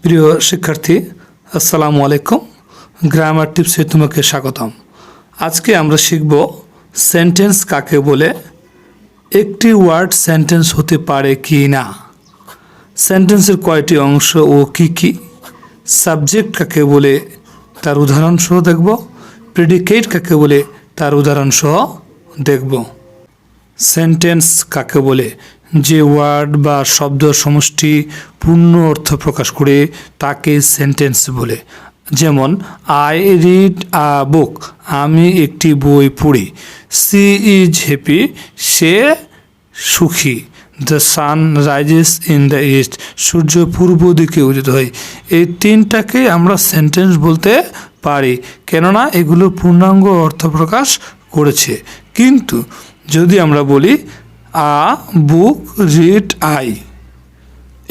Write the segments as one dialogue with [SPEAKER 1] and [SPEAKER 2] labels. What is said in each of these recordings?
[SPEAKER 1] প্রিয় শিক্ষার্থী, আসসালামু আলাইকুম। গ্রামার টিপসে তোমাকে স্বাগতম। আজকে আমরা শিখব সেন্টেন্স কাকে বলে, একটি ওয়ার্ড সেন্টেন্স হতে পারে কি না, সেন্টেন্সের কয়টি অংশ ও কি কি, সাবজেক্ট কাকে বলে তার উদাহরণ সহ দেখব, প্রেডিকেট কাকে বলে তার উদাহরণ সহ দেখব। সেন্টেন্স কাকে বলে? যে ওয়ার্ড বা শব্দ সমষ্টি পূর্ণ অর্থ প্রকাশ করে তাকে সেন্টেন্স বলে। যেমন আই রিড আ বুক, আমি একটি বই পড়ি। সি ইজ হ্যাপি, সে সুখী। The sun rises in the east, সূর্য পূর্ব দিকে উদিত হয়। এই তিনটাকে আমরা সেন্টেন্স বলতে পারি, কেননা এগুলো পূর্ণাঙ্গ অর্থ প্রকাশ করেছে। কিন্তু যদি আমরা বলি আ বুক রিড আই,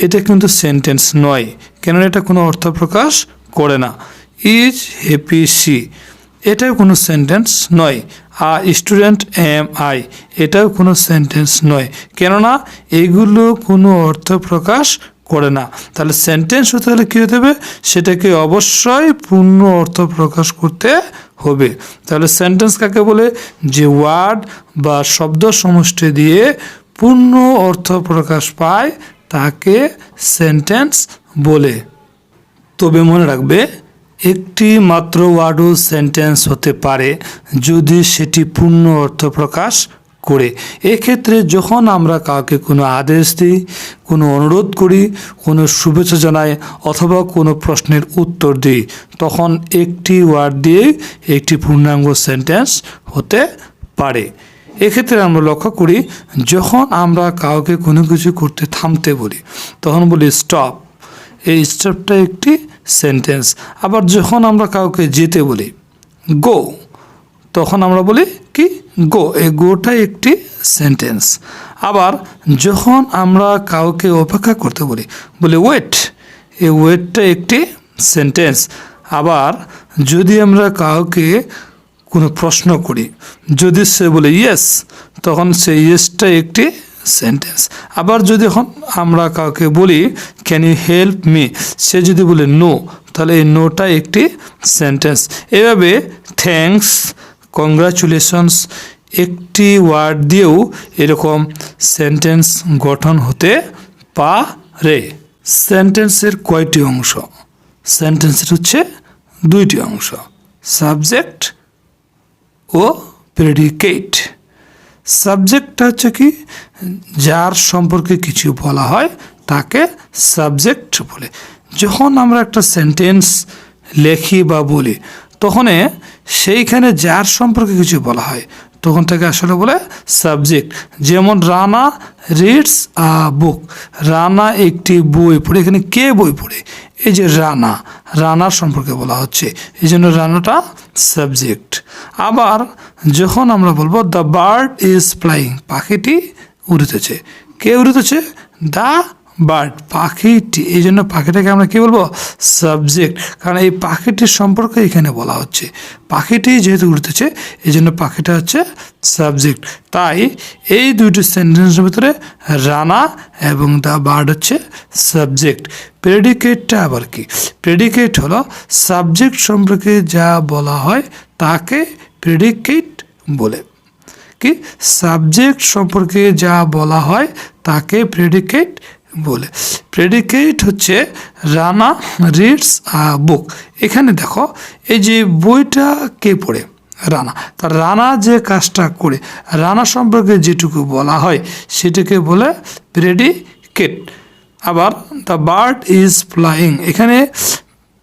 [SPEAKER 1] এটা কিন্তু সেন্টেন্স নয়, কেননা এটা কোনো অর্থ প্রকাশ করে না। ইজ হ্যাপি সি, এটাও কোনো সেন্টেন্স নয়। আ স্টুডেন্ট এম আই, এটাও কোনো সেন্টেন্স নয়, কেননা এগুলো কোনো অর্থ প্রকাশ করে না। তাহলে সেন্টেন্স হতে হলে কী হতে হবে? সেটাকে অবশ্যই পূর্ণ অর্থ প্রকাশ করতে হবে। তাহলে সেন্টেন্স কাকে বলে? যে ওয়ার্ড বা শব্দ সমষ্টি দিয়ে পূর্ণ অর্থ প্রকাশ পায় তাকে সেন্টেন্স বলে। তবে মনে রাখবে, একটি মাত্র ওয়ার্ডও সেন্টেন্স হতে পারে যদি সেটি পূর্ণ অর্থ প্রকাশ করে। এক্ষেত্রে যখন আমরা কাউকে কোনো আদেশ দিই, কোনো অনুরোধ করি, কোনো শুভেচ্ছা জানাই অথবা কোনো প্রশ্নের উত্তর দিই, তখন একটি ওয়ার্ড দিয়ে একটি পূর্ণাঙ্গ সেন্টেন্স হতে পারে। এক্ষেত্রে আমরা লক্ষ্য করি, যখন আমরা কাউকে কোনো কিছু করতে থামতে বলি তখন বলি স্টপ, এই স্টপটা একটি সেন্টেন্স। আবার যখন আমরা কাউকে যেতে বলি গো, তখন আমরা বলি কি গো, এই গোটা একটি সেন্টেন্স। আবার যখন আমরা কাউকে অপেক্ষা করতে বলি ওয়েট, এই ওয়েটটা একটি সেন্টেন্স। আবার যদি আমরা কাউকে কোনো প্রশ্ন করি, যদি সে বলে ইয়েস, তখন সেই ইয়েসটা একটি সেন্টেন্স। আবার যদি আমরা কাউকে বলি ক্যান ইউ হেল্প মি, সে যদি বলে নো, তাহলে এই নোটা একটি সেন্টেন্স। এভাবে থ্যাঙ্কস, কংগ্রাচুলেশনস একটি ওয়ার্ড দিয়েও এরকম সেন্টেন্স গঠন হতে পারে। সেন্টেন্সের কয়টি অংশ? সেন্টেন্সের হচ্ছে দুইটি অংশ, সাবজেক্ট ও প্রেডিকেট। সাবজেক্টটা হচ্ছে কি, যার সম্পর্কে কিছু বলা হয় তাকে সাবজেক্ট বলে। যখন আমরা একটা সেন্টেন্স লেখি বা বলি, তখন সেইখানে যার সম্পর্কে কিছু বলা হয় তখন তাকে আসলে বলে সাবজেক্ট। যেমন রানা রিডস আ বুক, রানা একটি বই পড়ে। এখানে কে বই পড়ে? এই যে রানা, রানার সম্পর্কে বলা হচ্ছে, এই জন্য রানাটা সাবজেক্ট। আবার যখন আমরা বলবো দ্য বার্ড ইজ ফ্লাইং, পাখিটি উড়িতেছে। কে উড়িতেছে? দ্য বার্ড, পাখিটি। এই জন্য পাখিটাকে আমরা কী বলবো? সাবজেক্ট, কারণ এই পাখিটির সম্পর্কে এখানে বলা হচ্ছে। পাখিটি যেহেতু উড়তেছে এই জন্য পাখিটা হচ্ছে সাবজেক্ট। তাই এই দুইটি সেন্টেন্সের ভিতরে রানা এবং দ্য বার্ড হচ্ছে সাবজেক্ট। প্রেডিকেটটা আবার কি? প্রেডিকেট হলো সাবজেক্ট সম্পর্কে যা বলা হয় তাকে প্রেডিকেট বলে। কি? সাবজেক্ট সম্পর্কে যা বলা হয় তাকে প্রেডিকেট বলে। প্রেডিকেট হচ্ছে রানা রিডস আ বুক। এখানে দেখো, এই যে বইটা কে পড়ে? রানা। তার রানা যে কাজটা করে, রানা সম্পর্কে যেটুকু বলা হয় সেটাকে বলে প্রেডিকেট। আবার দ্য বার্ড ইজ ফ্লাইং, এখানে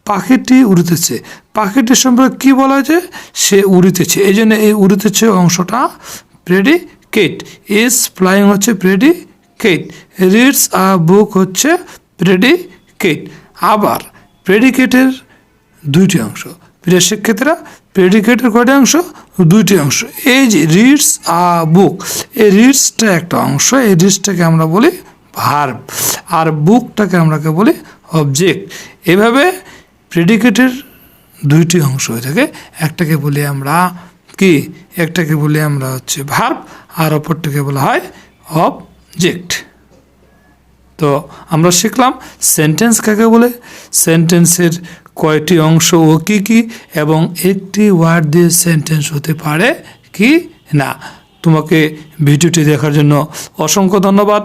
[SPEAKER 1] পাখিটি উড়িতেছে। পাখিটির সম্পর্কে কী বলা হয়েছে? সে উড়িতেছে, এই জন্য এই উড়িতেছে অংশটা প্রেডিকেট। ইজ ফ্লাইং হচ্ছে প্রেডিকেট। রিডস আ বুক হচ্ছে প্রেডিকেট। আবার প্রেডিকেটের দুইটি অংশ। প্রিয় শিক্ষার্থীরা, প্রেডিকেটের কয়টি অংশ? দুইটি অংশ। এই যে রিডস আ বুক, এই রিডসটা একটা অংশ, এই রিডসটাকে আমরা বলি ভার্ব, আর বুকটাকে আমরা বলি অবজেক্ট। এভাবে প্রেডিকেটের দুইটি অংশ হয়ে থাকে। একটাকে বলি আমরা কি? একটাকে বলি আমরা হচ্ছে ভার্ব, আর অপরটাকে বলা হয় অবজেক্ট। তো আমরা শিখলাম সেন্টেন্স কাকে বলে, সেন্টেন্সের কয়টি অংশ ও কী কী, এবং একটি ওয়ার্ড দিয়ে সেন্টেন্স হতে পারে কি না। তোমাকে ভিডিওটি দেখার জন্য অসংখ্য ধন্যবাদ।